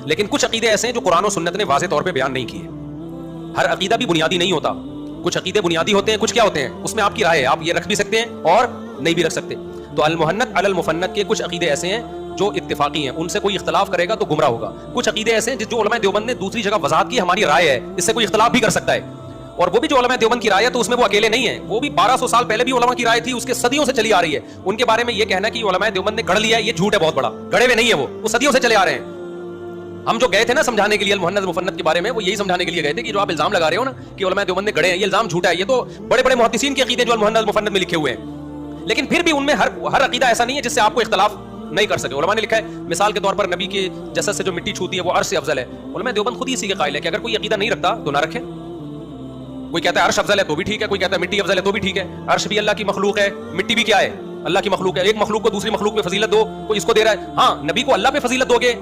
لیکن کچھ عقیدے ایسے ہیں جو قرآن و سنت نے واضح طور پہ بیان نہیں کیے. ہر عقیدہ بھی بنیادی نہیں ہوتا, کچھ عقیدے بنیادی ہوتے ہیں, کچھ کیا ہوتے ہیں اس میں آپ کی رائے ہے, آپ یہ رکھ بھی سکتے ہیں اور نہیں بھی رکھ سکتے. تو المحنت علی المفنت کے کچھ عقیدے ایسے ہیں جو اتفاقی ہیں, ان سے کوئی اختلاف کرے گا تو گمراہ ہوگا. کچھ عقیدے ایسے ہیں جو علماء دیوبند نے دوسری جگہ وضاحت کی, ہماری رائے ہے, اس سے کوئی اختلاف بھی کر سکتا ہے. اور وہ بھی جو علماء دیوبند کی رائے ہے تو اس میں وہ اکیلے نہیں ہیں, وہ بھی 1200 سال پہلے بھی علماء کی رائے تھی, اس کے صدیوں سے چلی آ رہی ہے. ان کے بارے میں یہ کہنا کہ علماء دیوبند نے گڑھ لیا ہے, یہ جھوٹ ہے بہت بڑا. گڑھے ہوئے نہیں ہے, وہ صدیوں سے چلے آ رہے ہیں. ہم جو گئے تھے نا سمجھانے کے لیے المحنت مفنت کے بارے میں, وہ یہی سمجھانے کے لیے گئے تھے کہ جو آپ الزام لگا رہے ہو نا کہ علماء دیوبند نے گڑھے ہیں, یہ الزام جھوٹا ہے. یہ تو بڑے بڑے محدثین کے عقیدے جو المحنت مفنت میں لکھے ہوئے ہیں, لیکن پھر بھی ان میں ہر عقیدہ ایسا نہیں ہے جس سے آپ کو اختلاف نہیں کر سکے. علماء نے لکھا ہے مثال کے طور پر نبی کے جسد سے جو مٹی چھوتی ہے وہ عرش سے افضل ہے. علماء دیوبند خود ہی اسی کے قائل ہے کہ اگر کوئی عقیدہ نہیں رکھتا تو نہ رکھے. کوئی کہتا ہے عرش افضل ہے تو بھی ٹھیک ہے, کوئی کہتا ہے مٹی افضل ہے تو بھی ٹھیک ہے. عرش بھی اللہ کی مخلوق ہے, مٹی بھی کیا ہے, اللہ کی مخلوق ہے. ایک مخلوق کو دوسری مخلوق پہ فضیلت دو, کوئی اس کو دے رہا ہے. ہاں نبی کو اللہ پہ فضیلت دو گے